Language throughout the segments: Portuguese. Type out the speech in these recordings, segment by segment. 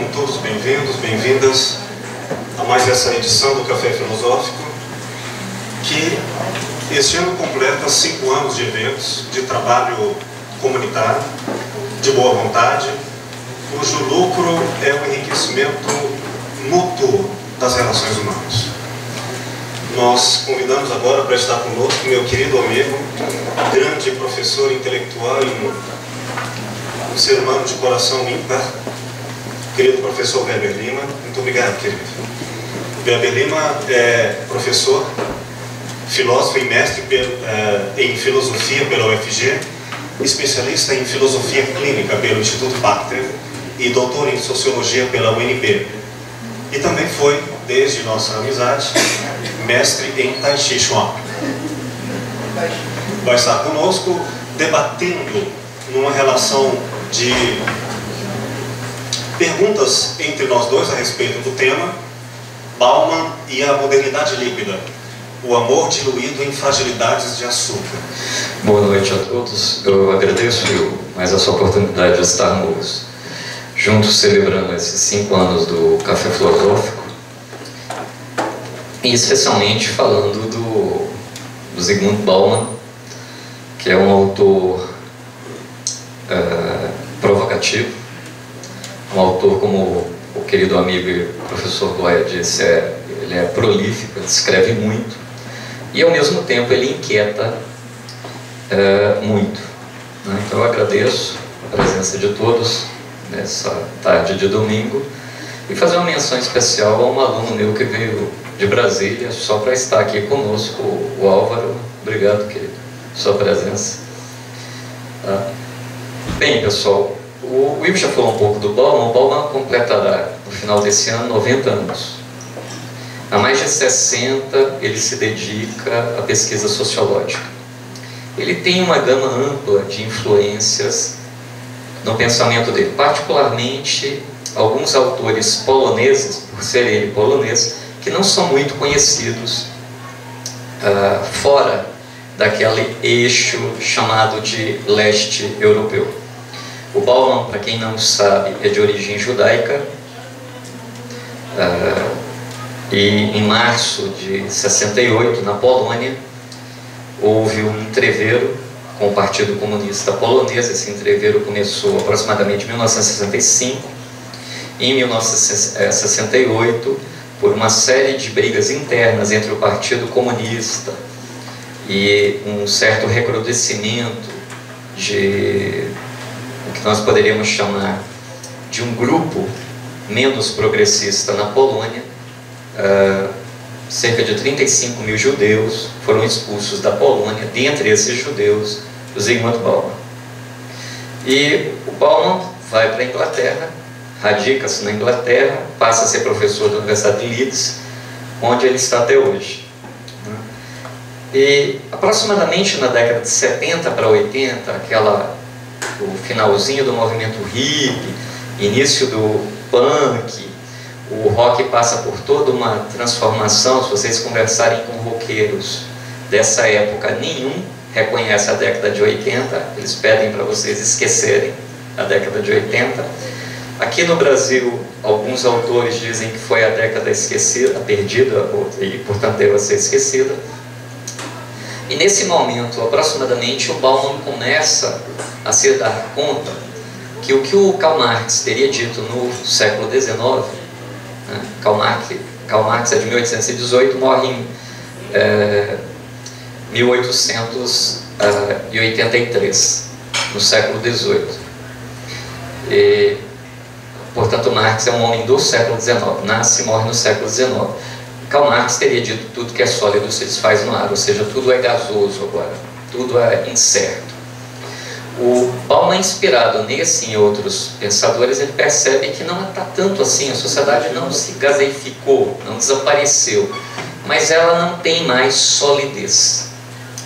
Sejam todos bem-vindos, bem-vindas a mais essa edição do Café Filosófico, que este ano completa 5 anos de eventos, de trabalho comunitário, de boa vontade, cujo lucro é o enriquecimento mútuo das relações humanas. Nós convidamos agora para estar conosco meu querido amigo, grande professor intelectual e um ser humano de coração ímpar, querido professor Weber Lima. Muito obrigado, querido. Weber Lima é professor, filósofo e mestre em filosofia pela UFG, especialista em filosofia clínica pelo Instituto Pasteur e doutor em sociologia pela UNB. E também foi, desde nossa amizade, mestre em Tai Chi Chuan. Vai estar conosco debatendo numa relação de perguntas entre nós dois a respeito do tema Bauman e a modernidade líquida, o amor diluído em fragilidades de açúcar. Boa noite a todos. Eu agradeço mais essa oportunidade de estarmos juntos celebrando esses 5 anos do Café Filosófico, e especialmente falando do Zygmunt Bauman, que é um autor provocativo, um autor, como o querido amigo e professor Goya disse, ele é prolífico, ele escreve muito, e ao mesmo tempo ele inquieta muito, né? Então eu agradeço a presença de todos nessa tarde de domingo, e fazer uma menção especial a um aluno meu que veio de Brasília só para estar aqui conosco, o Álvaro. Obrigado, querido, sua presença. Bem, pessoal, o Ivo já falou um pouco do Bauman. O Bauman completará no final desse ano 90 anos. Há mais de 60 ele se dedica à pesquisa sociológica. Ele tem uma gama ampla de influências no pensamento dele, particularmente alguns autores poloneses, por ser ele polonês, que não são muito conhecidos fora daquele eixo chamado de leste europeu. O Bauman, para quem não sabe, é de origem judaica, e em março de 68, na Polônia, houve um entreveiro com o Partido Comunista Polonês. Esse entreveiro começou aproximadamente em 1965. Em 1968, por uma série de brigas internas entre o Partido Comunista e um certo recrudescimento de o que nós poderíamos chamar de um grupo menos progressista na Polônia, cerca de 35 mil judeus foram expulsos da Polônia. Dentre esses judeus, o Zygmunt Bauman. E o Bauman vai para a Inglaterra, radica-se na Inglaterra, passa a ser professor da Universidade de Leeds, onde ele está até hoje. E aproximadamente na década de 70 para 80, o finalzinho do movimento hippie, início do punk, o rock passa por toda uma transformação. Se vocês conversarem com roqueiros dessa época, nenhum reconhece a década de 80, eles pedem para vocês esquecerem a década de 80. Aqui no Brasil, alguns autores dizem que foi a década esquecida, perdida, e portanto deve ser esquecida. E nesse momento, aproximadamente, o Bauman começa a se dar conta que o que o Karl Marx teria dito no século XIX, né? Karl Marx é de 1818, morre em 1883, no século XVIII. E, portanto, Marx é um homem do século XIX, nasce e morre no século XIX. Karl Marx teria dito: tudo que é sólido se desfaz no ar, ou seja, tudo é gasoso agora, tudo é incerto. O Bauman, inspirado nesse e em outros pensadores, ele percebe que não está tanto assim, a sociedade não se gaseificou, não desapareceu, mas ela não tem mais solidez.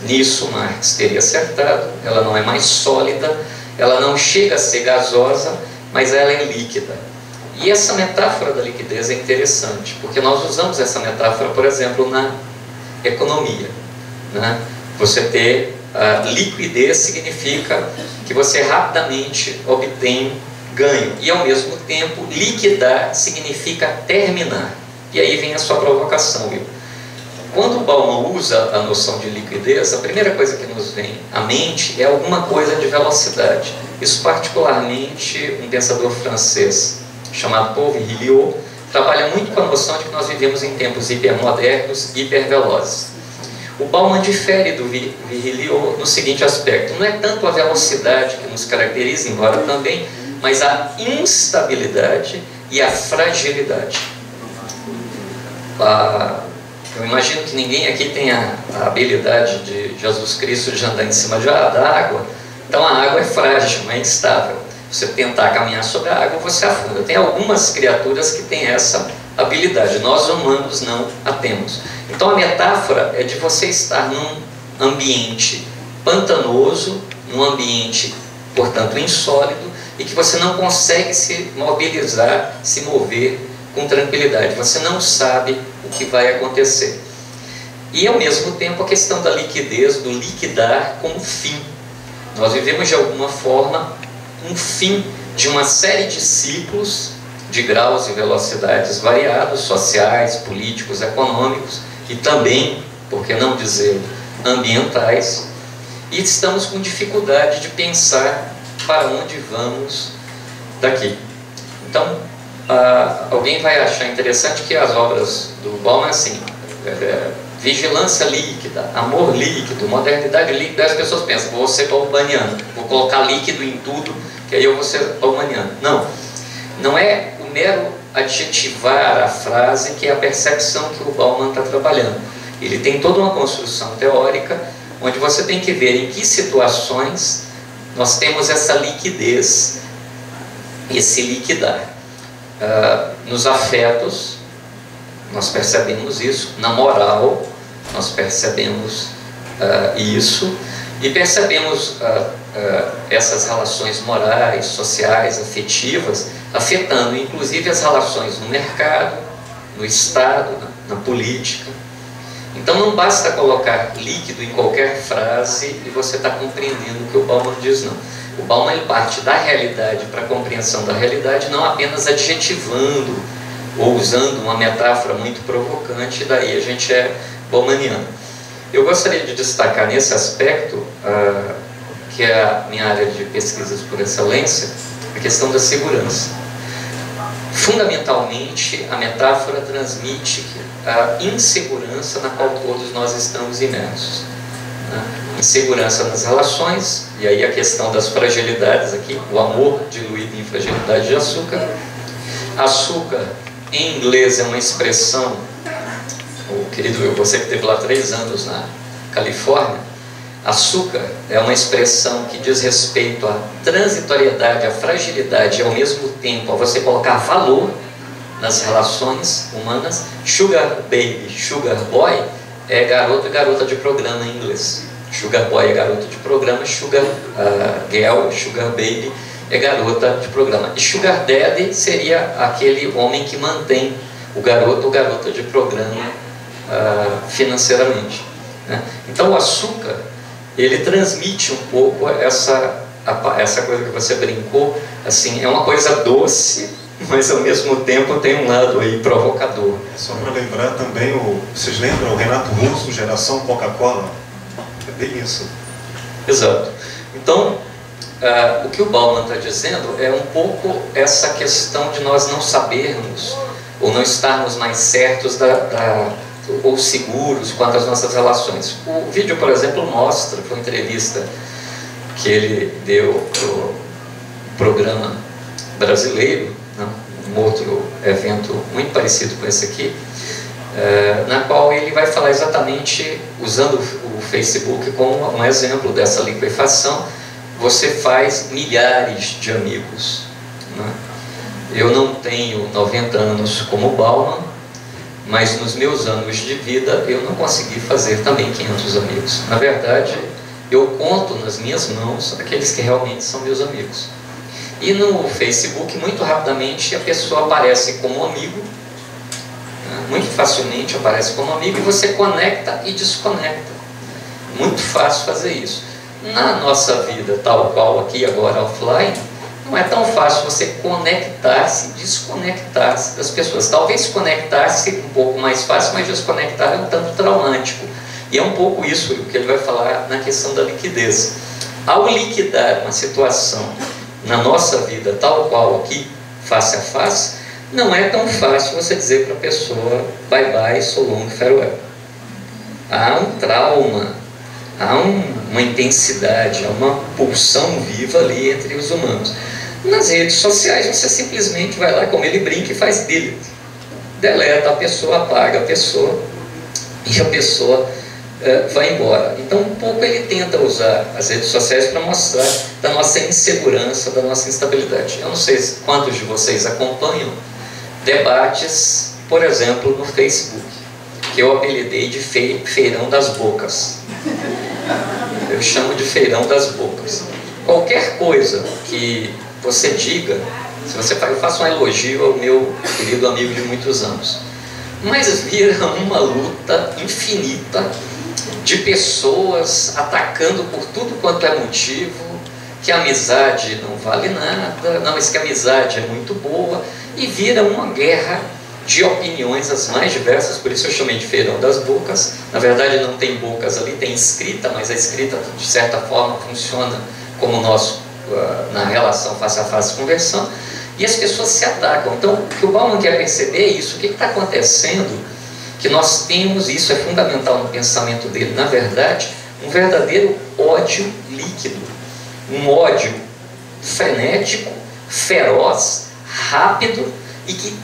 Nisso Marx teria acertado, ela não é mais sólida, ela não chega a ser gasosa, mas ela é líquida. E essa metáfora da liquidez é interessante, porque nós usamos essa metáfora, por exemplo, na economia, né? Você ter liquidez significa que você rapidamente obtém ganho. E ao mesmo tempo, liquidar significa terminar. E aí vem a sua provocação, viu? Quando o Bauman usa a noção de liquidez, a primeira coisa que nos vem à mente é alguma coisa de velocidade. Isso particularmente um pensador francês chamado Paul Virilio trabalha muito com a noção de que nós vivemos em tempos hipermodernos, hipervelozes. O Bauman difere do Virilio no seguinte aspecto: não é tanto a velocidade que nos caracteriza, embora também, mas a instabilidade e a fragilidade. Eu imagino que ninguém aqui tenha a habilidade de Jesus Cristo de andar em cima da água. Então a água é frágil, é instável. Você tentar caminhar sobre a água, você afunda. Tem algumas criaturas que têm essa habilidade. Nós humanos não a temos. Então a metáfora é de você estar num ambiente pantanoso, num ambiente, portanto, insólido, e que você não consegue se mobilizar, se mover com tranquilidade. Você não sabe o que vai acontecer. E ao mesmo tempo a questão da liquidez, do liquidar como fim. Nós vivemos de alguma forma um fim de uma série de ciclos de graus e velocidades variados, sociais, políticos, econômicos e também, por que não dizer, ambientais, e estamos com dificuldade de pensar para onde vamos daqui. Então, alguém vai achar interessante que as obras do Bauman, assim, vigilância líquida, amor líquido, modernidade líquida. As pessoas pensam, vou ser baumaniano, vou colocar líquido em tudo, que aí eu vou ser baumaniano. Não, não é o mero adjetivar a frase que é a percepção que o Bauman está trabalhando. Ele tem toda uma construção teórica, onde você tem que ver em que situações nós temos essa liquidez, esse liquidar. Nos afetos, nós percebemos isso. Na moral, nós percebemos isso. E percebemos essas relações morais, sociais, afetivas, afetando inclusive as relações no mercado, no Estado, na política. Então não basta colocar líquido em qualquer frase e você está compreendendo o que o Bauman diz, não. O Bauman ele parte da realidade para a compreensão da realidade, não apenas adjetivando ou usando uma metáfora muito provocante, e daí a gente é baumaniano. Eu gostaria de destacar nesse aspecto, que é a minha área de pesquisas por excelência, a questão da segurança. Fundamentalmente, a metáfora transmite a insegurança na qual todos nós estamos imersos. Insegurança nas relações, e aí a questão das fragilidades aqui, o amor diluído em fragilidade de açúcar. Açúcar, em inglês, é uma expressão, querido, você que esteve lá 3 anos na Califórnia, açúcar é uma expressão que diz respeito à transitoriedade, à fragilidade e ao mesmo tempo a você colocar valor nas relações humanas. Sugar baby, sugar boy é garoto e garota de programa em inglês. Sugar boy é garota de programa, sugar girl, sugar baby é garota de programa. E sugar daddy seria aquele homem que mantém o garoto ou garota de programa financeiramente, né? Então o açúcar, ele transmite um pouco essa coisa que você brincou, assim, é uma coisa doce, mas ao mesmo tempo tem um lado aí provocador. Só para lembrar também, vocês lembram o Renato Russo, Geração Coca-Cola? É bem isso. Exato. Então, o que o Bauman está dizendo é um pouco essa questão de nós não sabermos, ou não estarmos mais certos ou seguros quanto às nossas relações. O vídeo, por exemplo, mostra, foi uma entrevista que ele deu para o programa brasileiro, um outro evento muito parecido com esse aqui, na qual ele vai falar exatamente, usando o Facebook como um exemplo dessa liquefação. Você faz milhares de amigos, né? Eu não tenho 90 anos como Bauman, mas nos meus anos de vida eu não consegui fazer também 500 amigos. Na verdade, eu conto nas minhas mãos aqueles que realmente são meus amigos. E no Facebook, muito rapidamente, a pessoa aparece como amigo, né? Muito facilmente aparece como amigo, e você conecta e desconecta. Muito fácil fazer isso. Na nossa vida, tal qual aqui agora offline, não é tão fácil você conectar-se e desconectar-se das pessoas. Talvez conectar-se um pouco mais fácil, mas desconectar é um tanto traumático. E é um pouco isso que ele vai falar na questão da liquidez. Ao liquidar uma situação na nossa vida, tal qual aqui, face a face, não é tão fácil você dizer para a pessoa, bye bye, so long, farewell. Há um trauma, há uma intensidade, há uma pulsão viva ali entre os humanos. Nas redes sociais você simplesmente vai lá, como ele brinca, e faz delete. Deleta a pessoa, apaga a pessoa, e a pessoa vai embora. Então um pouco ele tenta usar as redes sociais para mostrar da nossa insegurança, da nossa instabilidade. Eu não sei quantos de vocês acompanham debates, por exemplo, no Facebook, que eu apelidei de feirão das bocas. Eu chamo de feirão das bocas. Qualquer coisa que você diga, se você faz, eu faço um elogio ao meu querido amigo de muitos anos, mas vira uma luta infinita de pessoas atacando por tudo quanto é motivo, que a amizade não vale nada, não, mas que a amizade é muito boa, e vira uma guerra de opiniões as mais diversas. Por isso eu chamei de feirão das bocas. Na verdade não tem bocas ali, tem escrita, mas a escrita de certa forma funciona como o nosso, na relação face a face, conversando, e as pessoas se atacam. Então o que o Bauman quer perceber é isso. O que está acontecendo? Que nós temos, isso é fundamental no pensamento dele, na verdade, um verdadeiro ódio líquido, um ódio frenético, feroz, rápido, e que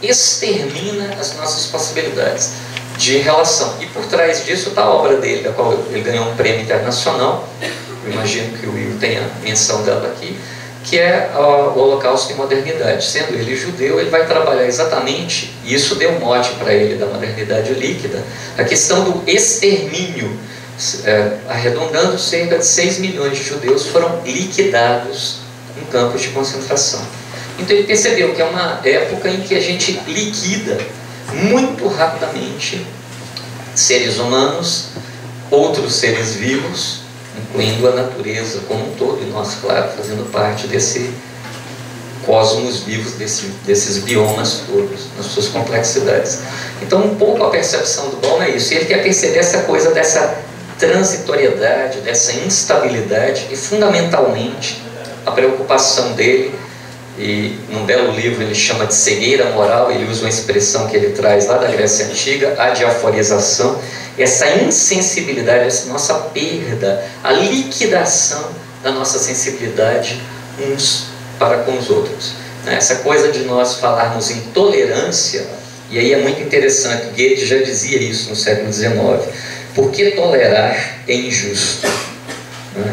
extermina as nossas possibilidades de relação. E por trás disso está a obra dele, da qual ele ganhou um prêmio internacional, eu imagino que o Will tenha menção dela aqui, que é o Holocausto e Modernidade. Sendo ele judeu, ele vai trabalhar exatamente, e isso deu mote para ele da modernidade líquida, a questão do extermínio. Arredondando, cerca de 6 milhões de judeus foram liquidados em campos de concentração. Então ele percebeu que é uma época em que a gente liquida muito rapidamente seres humanos, outros seres vivos, incluindo a natureza como um todo, e nós, claro, fazendo parte desse cosmos vivos, desses biomas todos, nas suas complexidades. Então um pouco a percepção do Bauman é isso, e ele quer perceber essa coisa dessa transitoriedade, dessa instabilidade, e fundamentalmente a preocupação dele, e num belo livro ele chama de cegueira moral, ele usa uma expressão que ele traz lá da Grécia Antiga, a diaforização, essa insensibilidade, essa nossa perda, a liquidação da nossa sensibilidade uns para com os outros. Essa coisa de nós falarmos em tolerância, e aí é muito interessante, Goethe já dizia isso no século XIX, porque tolerar é injusto.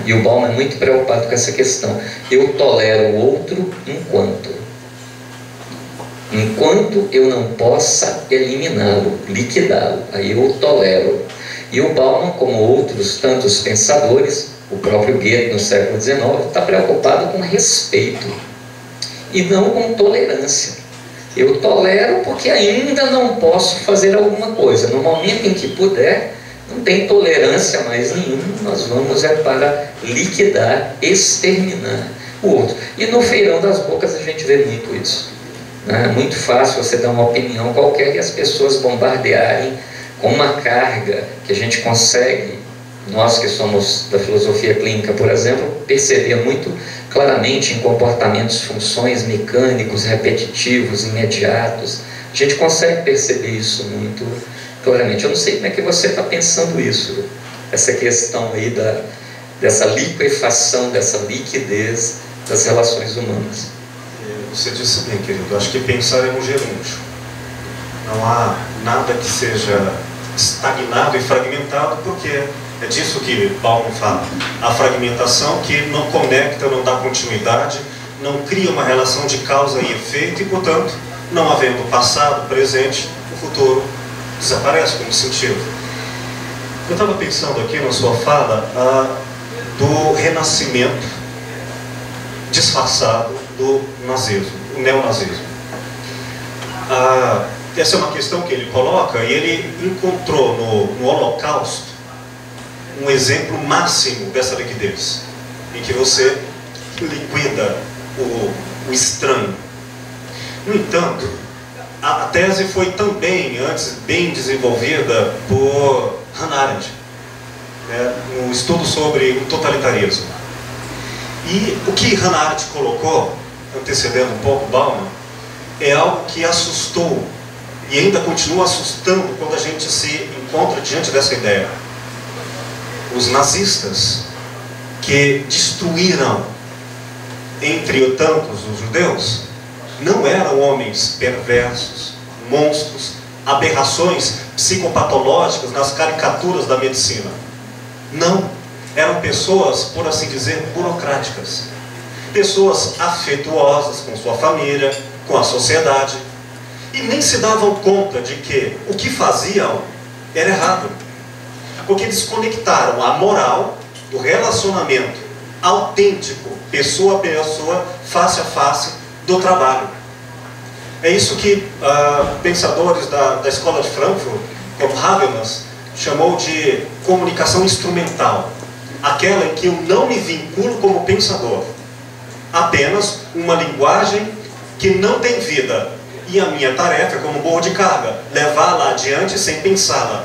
E o Bauman é muito preocupado com essa questão. Eu tolero o outro enquanto eu não possa eliminá-lo, liquidá-lo, aí eu o tolero. E o Bauman, como outros tantos pensadores, o próprio Goethe no século XIX, está preocupado com respeito e não com tolerância. Eu tolero porque ainda não posso fazer alguma coisa. No momento em que puder, não tem tolerância mais nenhuma, nós vamos para liquidar, exterminar o outro. E no feirão das bocas a gente vê muito isso. É muito fácil você dar uma opinião qualquer e as pessoas bombardearem com uma carga que a gente consegue, nós que somos da filosofia clínica, por exemplo, perceber muito claramente em comportamentos, funções mecânicos, repetitivos, imediatos. A gente consegue perceber isso muito claramente. Eu não sei como é que você está pensando isso, essa questão aí dessa liquefação, dessa liquidez das relações humanas. Você disse bem, querido, acho que pensar é um gerúndio. Não há nada que seja estagnado e fragmentado, porque é disso que Bauman fala. A fragmentação que não conecta, não dá continuidade, não cria uma relação de causa e efeito, e, portanto, não havendo passado, presente, o futuro desaparece como sentido. Eu estava pensando aqui na sua fala do renascimento disfarçado do nazismo, o neonazismo. Essa é uma questão que ele coloca, e ele encontrou no Holocausto um exemplo máximo dessa liquidez, em que você liquida o estranho. No entanto, a tese foi também, antes, bem desenvolvida por Hannah Arendt, né, no estudo sobre o totalitarismo. E o que Hannah Arendt colocou, antecedendo um pouco Bauman, é algo que assustou e ainda continua assustando quando a gente se encontra diante dessa ideia. Os nazistas, que destruíram, entre tantos, os judeus, não eram homens perversos, monstros, aberrações psicopatológicas nas caricaturas da medicina. Não, eram pessoas, por assim dizer, burocráticas. Pessoas afetuosas com sua família, com a sociedade, e nem se davam conta de que o que faziam era errado. Porque desconectaram a moral do relacionamento autêntico, pessoa a pessoa, face a face, do trabalho. É isso que pensadores da escola de Frankfurt, como Habermas, chamou de comunicação instrumental. Aquela em que eu não me vinculo como pensador. Apenas uma linguagem que não tem vida. E a minha tarefa é como burro de carga, levá-la adiante sem pensá-la.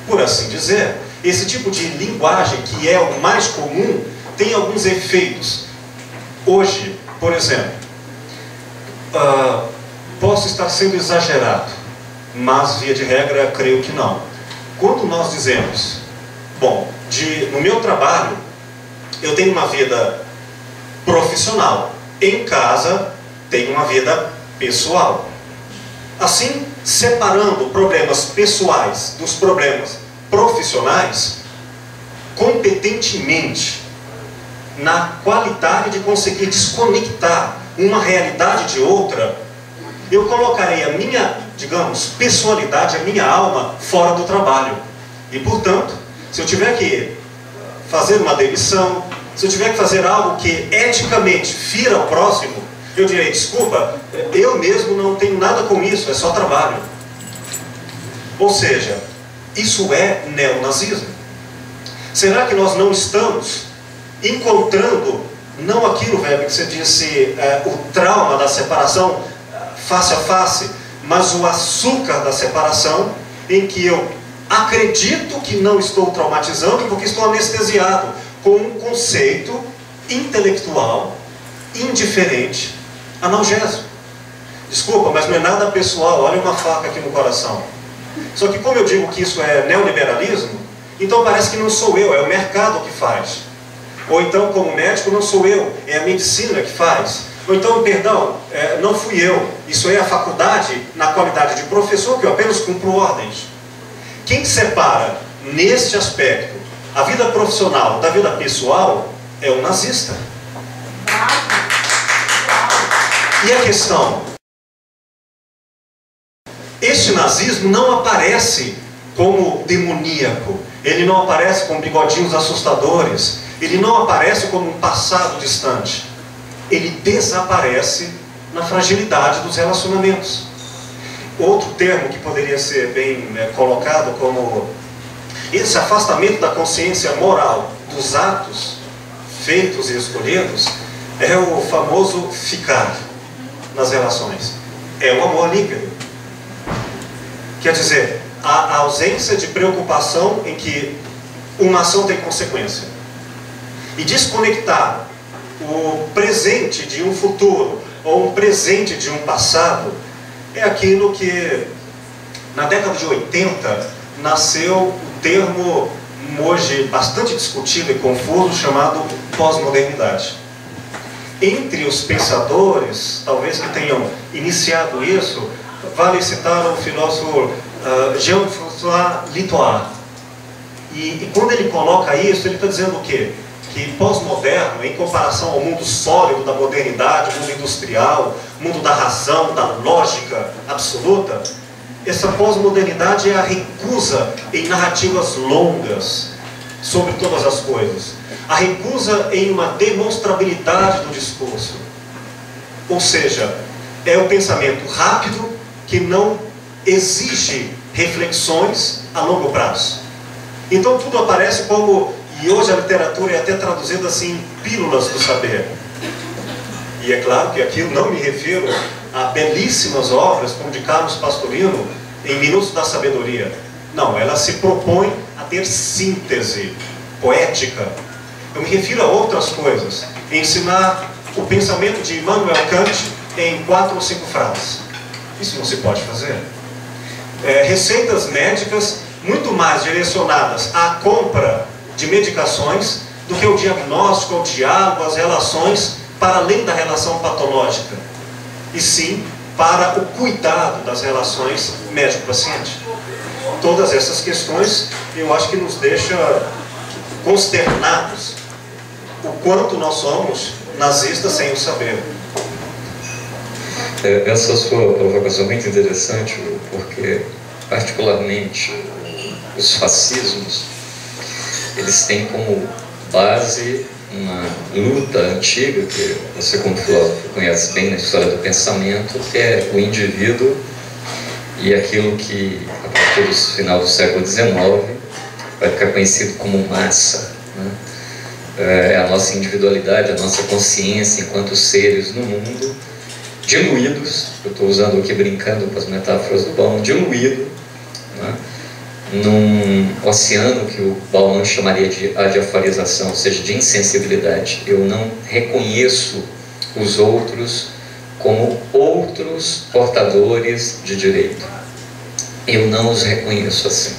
Por assim dizer, esse tipo de linguagem, que é o mais comum, tem alguns efeitos. Hoje, por exemplo, posso estar sendo exagerado, mas via de regra creio que não. Quando nós dizemos, bom, no meu trabalho eu tenho uma vida profissional, em casa tenho uma vida pessoal. Assim, separando problemas pessoais dos problemas profissionais, competentemente, na qualidade de conseguir desconectar uma realidade de outra, eu colocarei a minha, digamos, pessoalidade, a minha alma fora do trabalho. E, portanto, se eu tiver que fazer uma demissão, se eu tiver que fazer algo que eticamente fira o próximo, eu direi, desculpa, eu mesmo não tenho nada com isso, é só trabalho. Ou seja, isso é neonazismo. Será que nós não estamos encontrando, não aquilo, Weber, que você disse, o trauma da separação face a face, mas o açúcar da separação, em que eu acredito que não estou traumatizando porque estou anestesiado com um conceito intelectual indiferente, analgésico. Desculpa, mas não é nada pessoal, olha uma faca aqui no coração. Só que como eu digo que isso é neoliberalismo, então parece que não sou eu, é o mercado que faz. Ou então, como médico, não sou eu, é a medicina que faz. Ou então, perdão, não fui eu, isso é a faculdade na qualidade de professor, que eu apenas cumpro ordens. Quem separa, neste aspecto, a vida profissional da vida pessoal é o nazista. E a questão? Este nazismo não aparece como demoníaco, ele não aparece com bigodinhos assustadores, ele não aparece como um passado distante. Ele desaparece na fragilidade dos relacionamentos. Outro termo que poderia ser bem colocado como esse afastamento da consciência moral dos atos feitos e escolhidos é o famoso ficar nas relações. É o amor líquido. Quer dizer, a ausência de preocupação em que uma ação tem consequência. E desconectar o presente de um futuro ou um presente de um passado é aquilo que na década de 80 nasceu o termo hoje bastante discutido e confuso chamado pós-modernidade. Entre os pensadores, talvez que tenham iniciado isso, vale citar o filósofo Jean-François Lyotard. E quando ele coloca isso, ele está dizendo o quê? Que pós-moderno, em comparação ao mundo sólido da modernidade, mundo industrial, mundo da razão, da lógica absoluta, essa pós-modernidade é a recusa em narrativas longas sobre todas as coisas. A recusa em uma demonstrabilidade do discurso. Ou seja, é o pensamento rápido que não exige reflexões a longo prazo. Então tudo aparece como, e hoje a literatura é até traduzida assim, pílulas do saber. E é claro que aqui eu não me refiro a belíssimas obras como de Carlos Pastorino em Minutos da Sabedoria. Não, ela se propõe a ter síntese poética. Eu me refiro a outras coisas. Ensinar o pensamento de Immanuel Kant em 4 ou 5 frases. Isso não se pode fazer. Receitas médicas muito mais direcionadas à compra de medicações do que o diagnóstico, o diálogo, as relações para além da relação patológica, e sim para o cuidado das relações médico-paciente. Todas essas questões eu acho que nos deixa consternados o quanto nós somos nazistas sem o saber. Essa sua provocação é muito interessante, porque particularmente os fascismos, eles têm como base uma luta antiga, que você como filósofo conhece bem na história do pensamento, que é o indivíduo e aquilo que, a partir do final do século XIX, vai ficar conhecido como massa, né? É a nossa individualidade, a nossa consciência enquanto seres no mundo, diluídos, eu estou usando aqui brincando com as metáforas do Bauman, diluído, né, num oceano que o Bauman chamaria de adiaforização, ou seja, de insensibilidade. Eu não reconheço os outros como outros portadores de direito. Eu não os reconheço assim.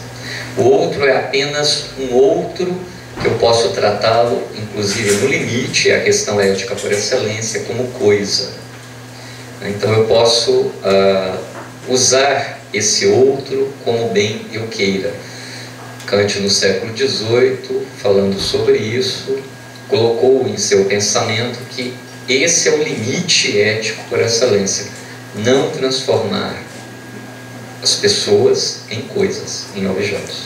O outro é apenas um outro que eu posso tratá-lo, inclusive no limite, a questão ética por excelência, como coisa. Então eu posso usar esse outro como bem eu queira. Kant, no século XVIII, falando sobre isso, colocou em seu pensamento que esse é o limite ético por excelência: não transformar as pessoas em coisas, em objetos.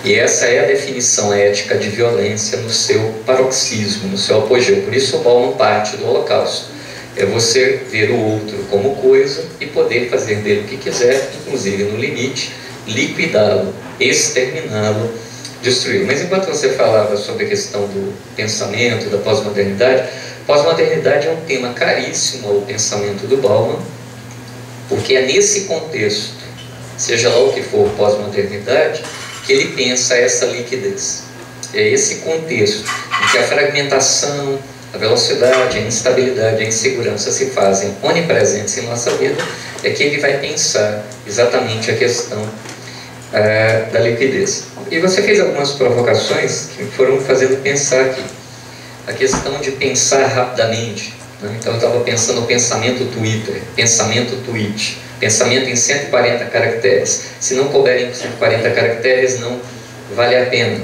E essa é a definição ética de violência no seu paroxismo, no seu apogeu. Por isso o Bauman parte do Holocausto. É você ver o outro como coisa e poder fazer dele o que quiser, inclusive no limite, liquidá-lo, exterminá-lo, destruí-lo. Mas enquanto você falava sobre a questão do pensamento, da pós-modernidade, pós-modernidade é um tema caríssimo ao pensamento do Bauman, porque é nesse contexto, seja lá o que for pós-modernidade, que ele pensa essa liquidez. É esse contexto em que a fragmentação, a velocidade, a instabilidade, a insegurança se fazem onipresentes em nossa vida, é que ele vai pensar exatamente a questão da liquidez. E você fez algumas provocações que foram fazendo pensar aqui. A questão de pensar rapidamente, né? Então eu estava pensando no pensamento Twitter, pensamento tweet, pensamento em 140 caracteres. Se não couberem em 140 caracteres, não vale a pena.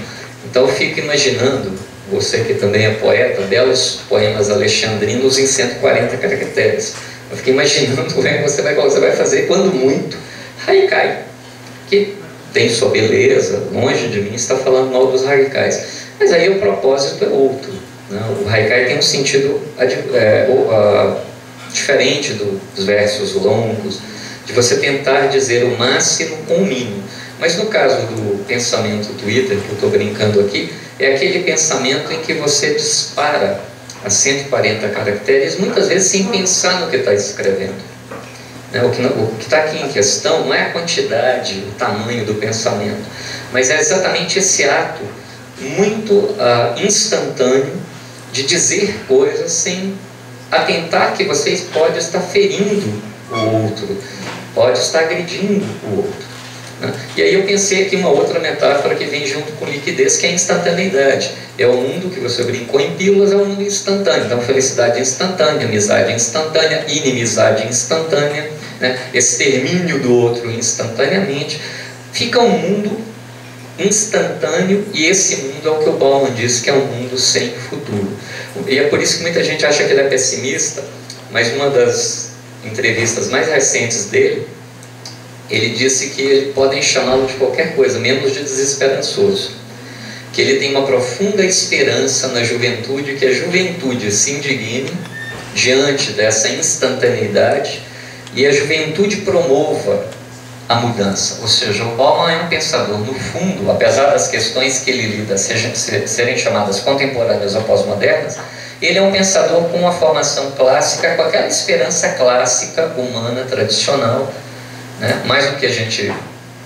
Então eu fico imaginando, você que também é poeta, belos poemas alexandrinos em 140 caracteres. Eu fiquei imaginando o que você vai fazer, quando muito, Haikai, que tem sua beleza, longe de mim estar falando mal dos Haikais. Mas aí o propósito é outro, né? O Haikai tem um sentido diferente dos versos longos, de você tentar dizer o máximo com o mínimo. Mas no caso do pensamento Twitter, que eu estou brincando aqui, é aquele pensamento em que você dispara a 140 caracteres, muitas vezes sem pensar no que está escrevendo. O que está aqui em questão não é a quantidade, o tamanho do pensamento, mas é exatamente esse ato muito instantâneo de dizer coisas sem atentar que você pode estar ferindo o outro, pode estar agredindo o outro. E aí eu pensei aqui uma outra metáfora que vem junto com liquidez, que é a instantaneidade. É o mundo que você brincou em pílulas, é um mundo instantâneo. Então felicidade instantânea, amizade instantânea, inimizade instantânea, né? Extermínio do outro instantaneamente. Fica um mundo instantâneo, e esse mundo é o que o Bauman diz que é um mundo sem futuro. E é por isso que muita gente acha que ele é pessimista, mas uma das entrevistas mais recentes dele, ele disse que podem chamá-lo de qualquer coisa, menos de desesperançoso. Que ele tem uma profunda esperança na juventude, que a juventude se indigne diante dessa instantaneidade e a juventude promova a mudança. Ou seja, o Bauman é um pensador, no fundo, apesar das questões que ele lida serem chamadas contemporâneas ou pós-modernas, Ele é um pensador com uma formação clássica, com aquela esperança clássica humana tradicional, né? Mais do que a gente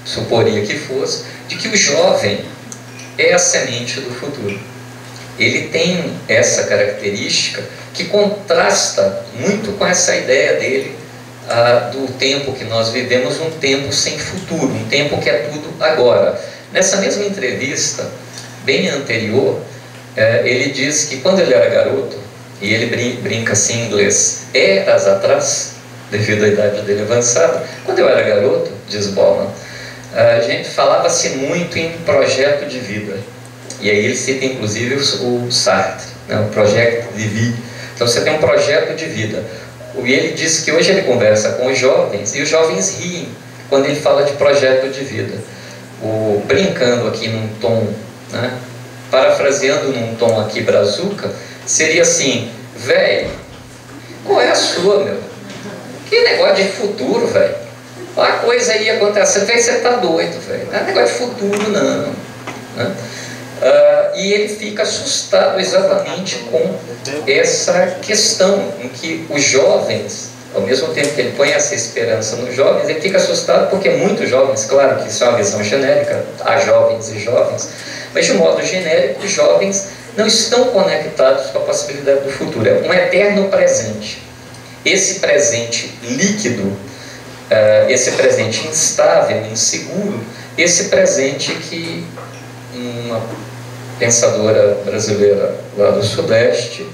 suporia que fosse, de que o jovem é a semente do futuro. Ele tem essa característica que contrasta muito com essa ideia dele do tempo que nós vivemos, um tempo sem futuro, um tempo que é tudo agora. Nessa mesma entrevista, bem anterior, ele diz que quando ele era garoto, e ele brinca assim em inglês, eras atrás, devido à idade dele avançada, quando eu era garoto, diz Bauman, a gente falava-se muito em projeto de vida. E aí ele cita inclusive o Sartre, né, o projeto de vie. Então você tem um projeto de vida. E ele diz que hoje ele conversa com os jovens, e os jovens riem quando ele fala de projeto de vida. Brincando aqui num tom, né, parafraseando num tom aqui brazuca, seria assim: velho, qual é a sua, meu? Que negócio de futuro, velho? A coisa aí acontecendo, você tá doido, velho. Não é negócio de futuro, não. Né? E ele fica assustado exatamente com essa questão em que os jovens, ao mesmo tempo que ele põe essa esperança nos jovens, ele fica assustado porque muitos jovens, claro que isso é uma visão genérica, há jovens e jovens, mas de modo genérico, os jovens não estão conectados com a possibilidade do futuro. É um eterno presente. Esse presente líquido, esse presente instável, inseguro, esse presente que uma pensadora brasileira lá do Sudeste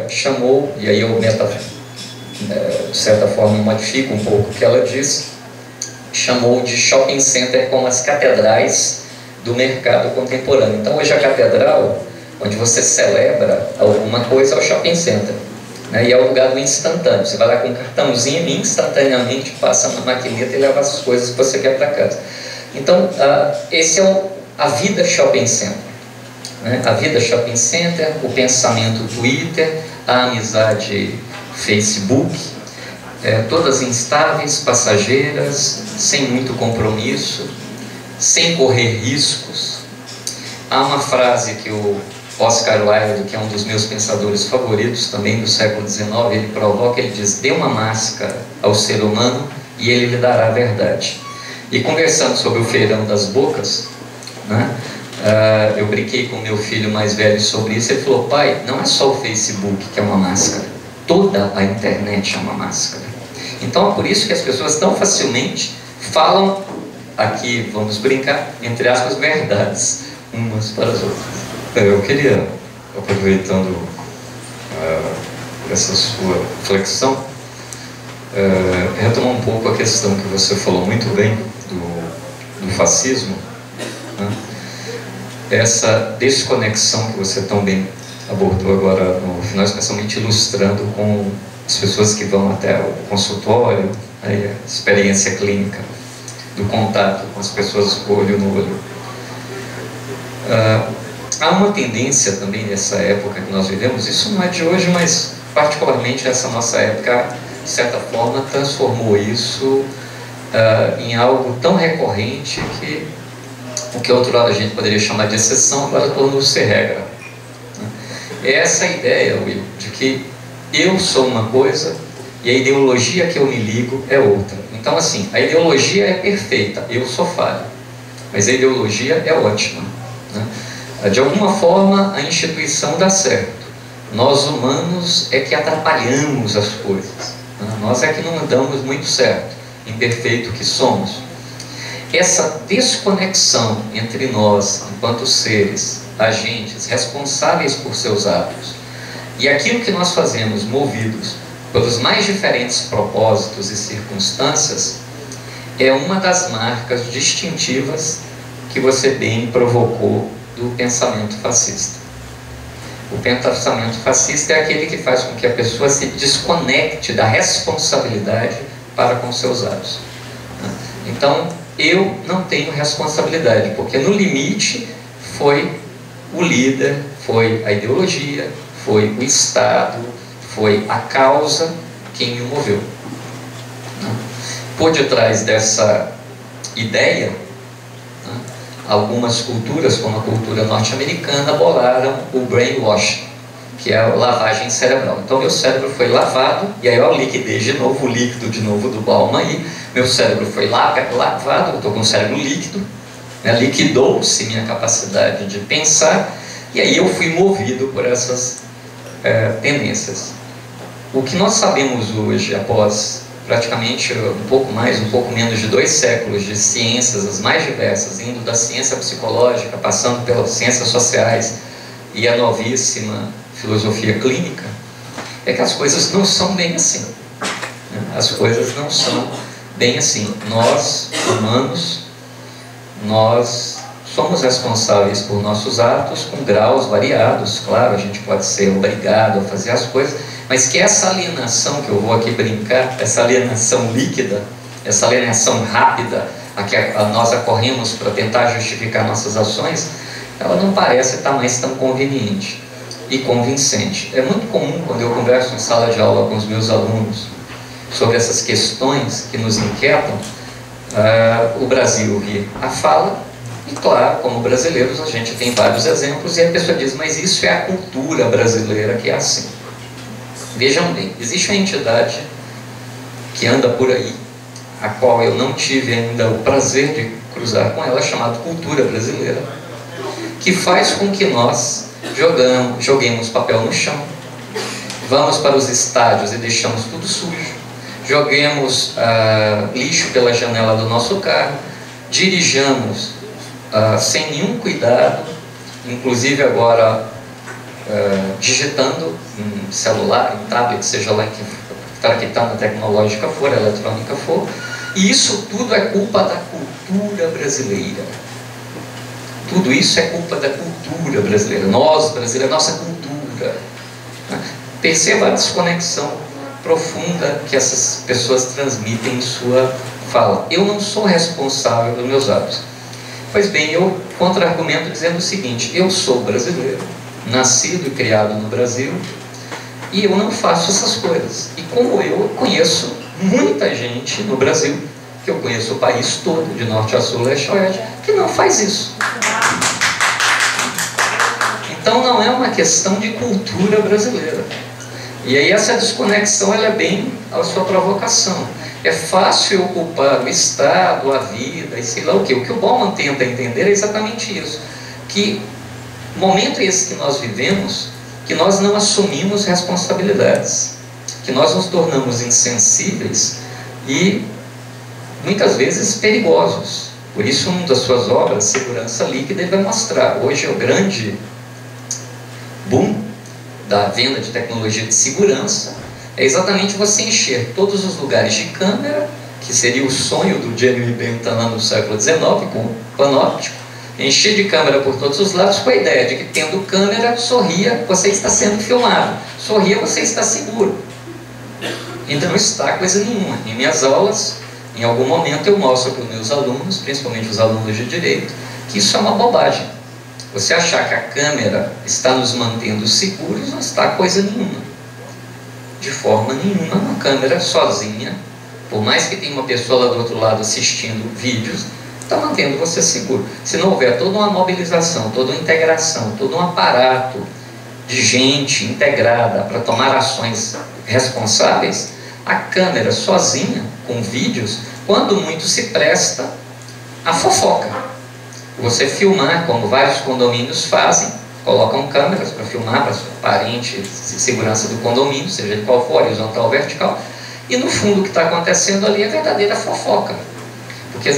chamou, e aí eu de certa forma modifico um pouco o que ela disse, chamou de shopping center como as catedrais do mercado contemporâneo. Então hoje a catedral, onde você celebra alguma coisa, é o shopping center, né? E é o lugar do instantâneo. Você vai lá com um cartãozinho e instantaneamente passa na maquineta e leva as coisas que você quer para casa. Então esse é a vida shopping center, né? A vida shopping center, o pensamento Twitter, a amizade Facebook, todas instáveis, passageiras, sem muito compromisso, sem correr riscos. Há uma frase que o Oscar Wilde, que é um dos meus pensadores favoritos também do século XIX, ele provoca, ele diz: dê uma máscara ao ser humano e ele lhe dará a verdade. E conversando sobre o feirão das bocas, né, eu brinquei com meu filho mais velho sobre isso. Ele falou: pai, não é só o Facebook que é uma máscara, toda a internet é uma máscara. Então é por isso que as pessoas tão facilmente falam, aqui vamos brincar, entre aspas, verdades umas para as outras. Eu queria, aproveitando essa sua reflexão, retomar um pouco a questão que você falou muito bem do fascismo, né? Essa desconexão que você tão bem abordou agora no final, especialmente ilustrando com as pessoas que vão até o consultório, a experiência clínica, do contato com as pessoas olho no olho. Há uma tendência também nessa época que nós vivemos, isso não é de hoje, mas particularmente essa nossa época, de certa forma, transformou isso em algo tão recorrente que o que outro lado a gente poderia chamar de exceção, agora tornou-se regra. É essa ideia, Will, de que eu sou uma coisa e a ideologia que eu me ligo é outra. Então, assim, a ideologia é perfeita, eu sou falho, mas a ideologia é ótima, né? De alguma forma, a instituição dá certo. Nós, humanos, é que atrapalhamos as coisas, né? Nós é que não andamos muito certo, imperfeito que somos. Essa desconexão entre nós, enquanto seres, agentes, responsáveis por seus atos, e aquilo que nós fazemos, movidos pelos mais diferentes propósitos e circunstâncias, é uma das marcas distintivas que você bem provocou do pensamento fascista. O pensamento fascista é aquele que faz com que a pessoa se desconecte da responsabilidade para com seus atos. Então, eu não tenho responsabilidade, porque no limite foi o líder, foi a ideologia, foi o Estado, foi a causa quem me moveu. Por detrás dessa ideia, algumas culturas, como a cultura norte-americana, bolaram o brainwashing, que é a lavagem cerebral. Então meu cérebro foi lavado, e aí olha a liquidez de novo, o líquido de novo do Bauman aí, meu cérebro foi lavado, eu estou com o cérebro líquido, né? Liquidou-se minha capacidade de pensar, e aí eu fui movido por essas tendências. O que nós sabemos hoje, após praticamente um pouco menos de 2 séculos de ciências as mais diversas, indo da ciência psicológica, passando pelas ciências sociais e a novíssima filosofia clínica, é que as coisas não são bem assim, né? As coisas não são bem assim. Nós, humanos, nós somos responsáveis por nossos atos com graus variados. Claro, a gente pode ser obrigado a fazer as coisas, mas que essa alienação que eu vou aqui brincar, essa alienação líquida, essa alienação rápida a que nós acorremos para tentar justificar nossas ações, ela não parece estar mais tão conveniente e convincente. É muito comum, quando eu converso em sala de aula com os meus alunos sobre essas questões que nos inquietam, o Brasil vir à fala, e claro, como brasileiros a gente tem vários exemplos, e a pessoa diz, mas isso é a cultura brasileira que é assim. Vejam bem, existe uma entidade que anda por aí, a qual eu não tive ainda o prazer de cruzar com ela, chamada cultura brasileira, que faz com que nós joguemos papel no chão, vamos para os estádios e deixamos tudo sujo, joguemos lixo pela janela do nosso carro, dirijamos sem nenhum cuidado, inclusive agora digitando em celular, em tablet, seja lá que traquitana tecnológica for, eletrônica for, e isso tudo é culpa da cultura brasileira. Tudo isso é culpa da cultura brasileira. Nós, brasileiros, nossa cultura. Perceba a desconexão profunda que essas pessoas transmitem em sua fala. Eu não sou responsável pelos meus atos. Pois bem, eu contra-argumento dizendo o seguinte: eu sou brasileiro, nascido e criado no Brasil, e eu não faço essas coisas. E como eu conheço muita gente no Brasil, que eu conheço o país todo, de norte a sul, leste a oeste, que não faz isso. Então não é uma questão de cultura brasileira. E aí essa desconexão, ela é bem a sua provocação. É fácil culpar o Estado, a vida e sei lá o que. O que o Bauman tenta entender é exatamente isso. Que momento esse que nós vivemos, que nós não assumimos responsabilidades, que nós nos tornamos insensíveis e muitas vezes perigosos. Por isso, uma das suas obras, Segurança Líquida, ele vai mostrar. Hoje é o grande boom da venda de tecnologia de segurança, é exatamente você encher todos os lugares de câmera, que seria o sonho do Jeremy Bentham lá no século XIX, com o panóptico, encher de câmera por todos os lados, com a ideia de que, tendo câmera, sorria, você está sendo filmado, sorria, você está seguro. Então não está coisa nenhuma. Em minhas aulas, em algum momento eu mostro para os meus alunos, principalmente os alunos de Direito, que isso é uma bobagem. Você achar que a câmera está nos mantendo seguros, não está coisa nenhuma. De forma nenhuma, uma câmera sozinha, por mais que tenha uma pessoa lá do outro lado assistindo vídeos, está mantendo você seguro. Se não houver toda uma mobilização, toda uma integração, todo um aparato de gente integrada para tomar ações responsáveis, a câmera sozinha, com vídeos, quando muito se presta a fofoca. Você filmar, como vários condomínios fazem, colocam câmeras para filmar para parente, segurança do condomínio, seja de qual for, horizontal ou vertical, e no fundo o que está acontecendo ali é verdadeira fofoca. Porque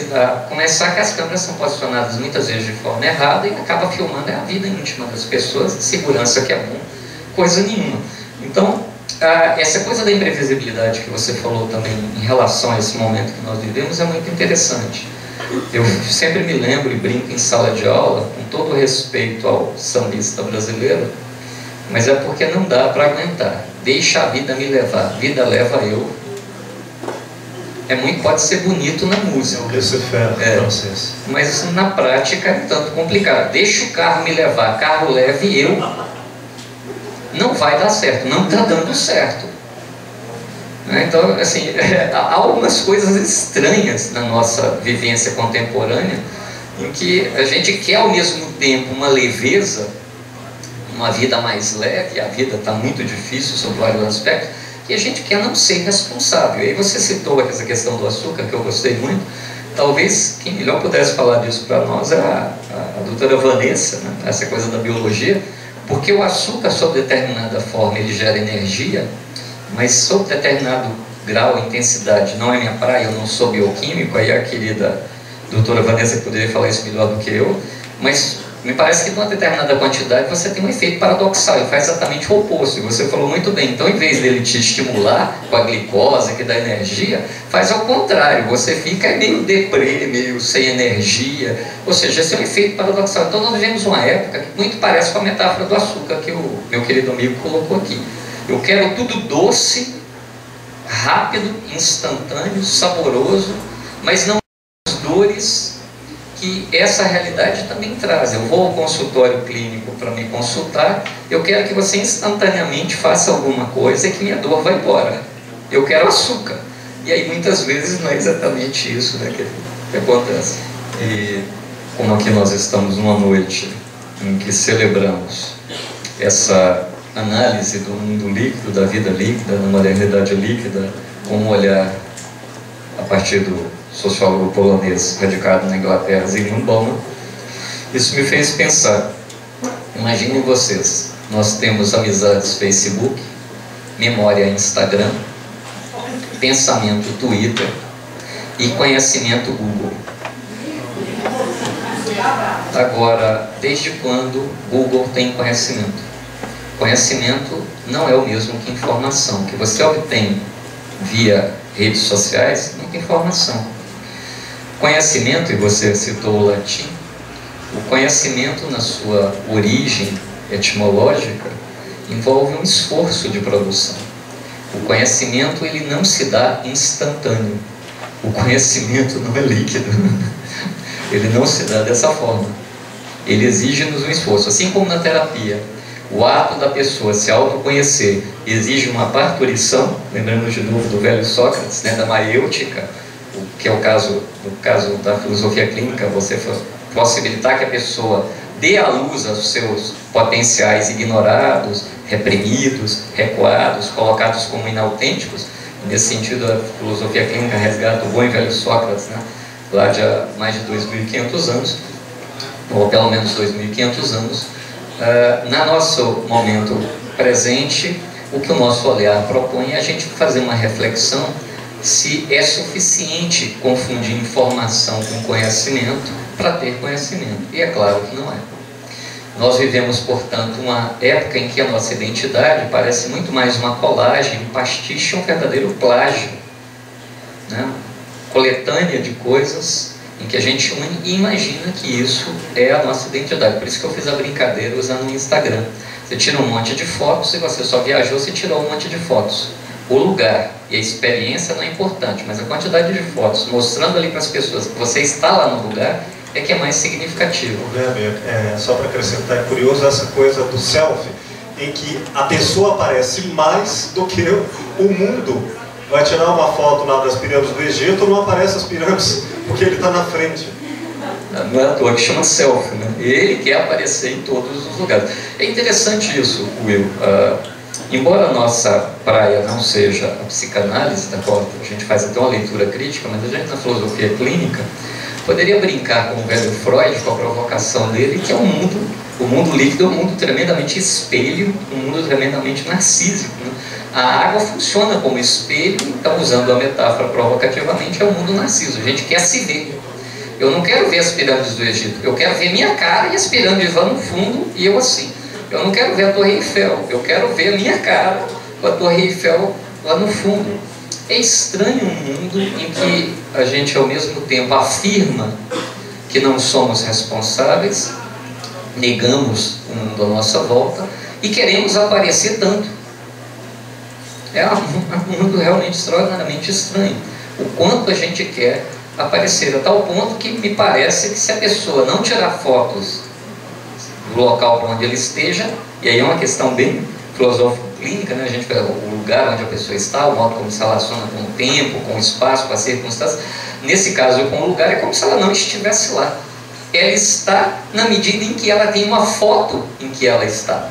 começar que as câmeras são posicionadas muitas vezes de forma errada e acaba filmando a vida íntima das pessoas, segurança que é bom, coisa nenhuma. Então, essa coisa da imprevisibilidade que você falou também em relação a esse momento que nós vivemos é muito interessante. Eu sempre me lembro e brinco em sala de aula, com todo respeito ao sambista brasileiro, mas é porque não dá para aguentar. Deixa a vida me levar, vida leva eu. Pode ser bonito na música, mas na prática é tanto complicado. Deixa o carro me levar, carro leve eu. Não vai dar certo, não está dando certo. Então, assim, há algumas coisas estranhas na nossa vivência contemporânea, em que a gente quer ao mesmo tempo uma leveza uma vida mais leve, a vida está muito difícil sob vários aspectos, e a gente quer não ser responsável. E aí você citou essa questão do açúcar, que eu gostei muito. Talvez quem melhor pudesse falar disso para nós é a doutora Vanessa, né? Essa coisa da biologia, porque o açúcar, sob determinada forma, ele gera energia, mas sob determinado grau, intensidade, não é minha praia, eu não sou bioquímico, aí a querida doutora Vanessa poderia falar isso melhor do que eu, mas me parece que numa determinada quantidade você tem um efeito paradoxal, e faz exatamente o oposto, e você falou muito bem. Então, em vez dele te estimular com a glicose, que dá energia, faz ao contrário, você fica meio deprê, meio sem energia, ou seja, esse é um efeito paradoxal. Então, nós vivemos uma época que muito parece com a metáfora do açúcar que o meu querido amigo colocou aqui. Eu quero tudo doce, rápido, instantâneo, saboroso, mas não as dores que essa realidade também traz. Eu vou ao consultório clínico para me consultar, eu quero que você instantaneamente faça alguma coisa e que minha dor vá embora. Eu quero açúcar. E aí muitas vezes não é exatamente isso, né, que acontece. E como aqui nós estamos numa noite em que celebramos essa análise do mundo líquido, da vida líquida, da modernidade líquida, com um olhar a partir do sociólogo polonês radicado na Inglaterra, Zygmunt Bauman, isso me fez pensar. Imaginem vocês, nós temos amizades Facebook, memória Instagram, pensamento Twitter e conhecimento Google. Agora, desde quando Google tem conhecimento? Conhecimento não é o mesmo que informação. O que você obtém via redes sociais não tem informação. Conhecimento, e você citou o latim, o conhecimento na sua origem etimológica envolve um esforço de produção. O conhecimento ele não se dá instantâneo. O conhecimento não é líquido. Ele não se dá dessa forma. Ele exige-nos um esforço. Assim como na terapia, o ato da pessoa se autoconhecer exige uma parturição, lembrando de novo do velho Sócrates, né, da maiêutica, que é o caso, no caso da filosofia clínica, você possibilitar que a pessoa dê à luz aos seus potenciais ignorados, reprimidos, recuados, colocados como inautênticos. Nesse sentido, a filosofia clínica resgata o bom e velho Sócrates, né, lá de há mais de 2.500 anos, ou pelo menos 2.500 anos. No nosso momento presente, o que o nosso olhar propõe é a gente fazer uma reflexão se é suficiente confundir informação com conhecimento para ter conhecimento. E é claro que não é. Nós vivemos, portanto, uma época em que a nossa identidade parece muito mais uma colagem, um pastiche, um verdadeiro plágio, né? Coletânea de coisas em que a gente une e imagina que isso é a nossa identidade. Por isso que eu fiz a brincadeira usando o Instagram. Você tira um monte de fotos, e você só viajou, você tirou um monte de fotos. O lugar e a experiência não é importante, mas a quantidade de fotos mostrando ali para as pessoas que você está lá no lugar é que é mais significativo. Weber, só para acrescentar, é curioso essa coisa do selfie, em que a pessoa aparece mais do que o mundo. Vai tirar uma foto lá das pirâmides do Egito, não aparece as pirâmides, porque ele está na frente. Não é à toa que chama selfie, né? Ele quer aparecer em todos os lugares. É interessante isso, Will. Embora a nossa praia não seja a psicanálise, da qual a gente faz até uma leitura crítica, mas a gente na filosofia clínica poderia brincar com o velho Freud, com a provocação dele, que é o mundo líquido é um mundo tremendamente espelho, um mundo tremendamente narcísico, né? A água funciona como espelho, então, usando a metáfora provocativamente, é um mundo narciso. A gente quer se ver. Eu não quero ver as pirâmides do Egito, eu quero ver minha cara e as pirâmides lá no fundo e eu assim. Eu não quero ver a Torre Eiffel, eu quero ver a minha cara com a Torre Eiffel lá no fundo. É estranho um mundo em que a gente ao mesmo tempo afirma que não somos responsáveis, negamos o mundo à nossa volta e queremos aparecer tanto. É um mundo realmente extraordinariamente estranho. O quanto a gente quer aparecer, a tal ponto que me parece que se a pessoa não tirar fotos do local para onde ele esteja, e aí é uma questão bem filosófico-clínica, né? A gente pega o lugar onde a pessoa está, o modo como se relaciona com o tempo, com o espaço, com as circunstâncias. Nesse caso, com o lugar, é como se ela não estivesse lá. Ela está na medida em que ela tem uma foto em que ela está.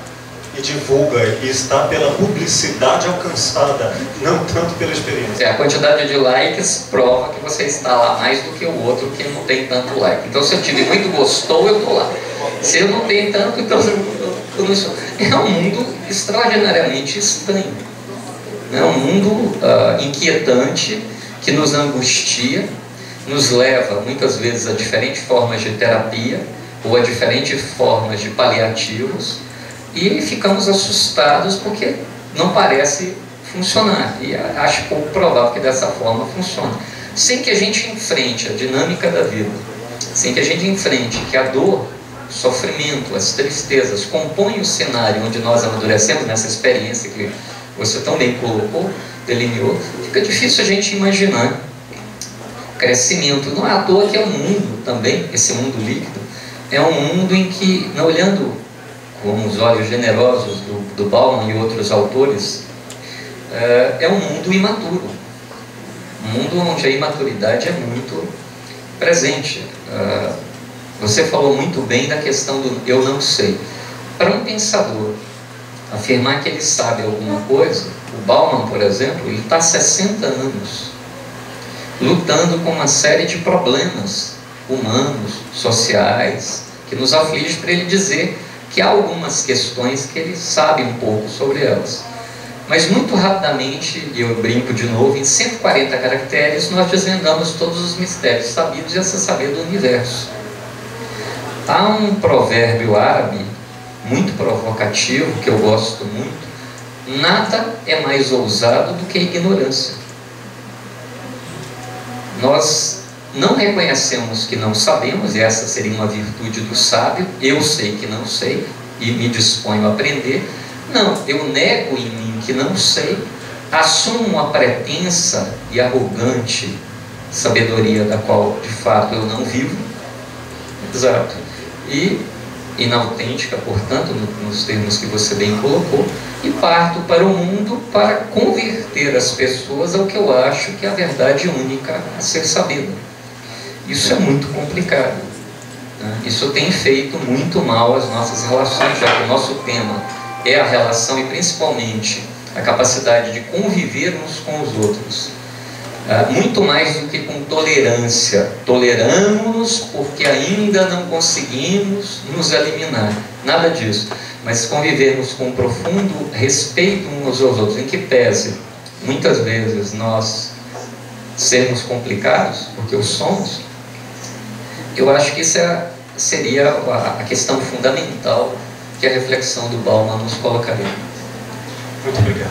e divulga e está pela publicidade alcançada, não tanto pela experiência. A quantidade de likes prova que você está lá mais do que o outro que não tem tanto like. Então, se eu tive muito gostou, eu estou lá. Se eu não tenho tanto, então eu não estou. É um mundo extraordinariamente estranho. É um mundo inquietante, que nos angustia, nos leva muitas vezes a diferentes formas de terapia ou a diferentes formas de paliativos, e ficamos assustados porque não parece funcionar, e acho pouco provável que dessa forma funcione. Sem que a gente enfrente a dinâmica da vida, sem que a gente enfrente que a dor, o sofrimento, as tristezas compõem o cenário onde nós amadurecemos nessa experiência que você tão bem colocou, delineou, fica difícil a gente imaginar crescimento. Não é à toa que é um mundo também, esse mundo líquido, é um mundo em que, olhando com os olhos generosos do Bauman e outros autores, é um mundo imaturo, um mundo onde a imaturidade é muito presente. Você falou muito bem da questão do eu não sei. Para um pensador afirmar que ele sabe alguma coisa, o Bauman, por exemplo, ele está há 60 anos lutando com uma série de problemas humanos, sociais, que nos afligem, para ele dizer que há algumas questões que ele sabe um pouco sobre elas. Mas muito rapidamente, e eu brinco de novo, em 140 caracteres nós desvendamos todos os mistérios sabidos e essa saber do universo. Há um provérbio árabe muito provocativo, que eu gosto muito: nada é mais ousado do que a ignorância. Nós não reconhecemos que não sabemos, e essa seria uma virtude do sábio. Eu sei que não sei e me disponho a aprender. Não, eu nego em mim que não sei, assumo uma pretensa e arrogante sabedoria da qual de fato eu não vivo, exato, e inautêntica, portanto, nos termos que você bem colocou, e parto para o mundo para converter as pessoas ao que eu acho que é a verdade única a ser sabida. Isso é muito complicado, né? Isso tem feito muito mal às nossas relações, já que o nosso tema é a relação e principalmente a capacidade de conviver uns com os outros. Muito mais do que com tolerância. Toleramos-nos porque ainda não conseguimos nos eliminar. Nada disso. Mas convivermos com um profundo respeito uns aos outros, em que pese, muitas vezes, nós sermos complicados, porque o somos. Eu acho que isso seria a questão fundamental que a reflexão do Bauman nos colocaria. Muito obrigado.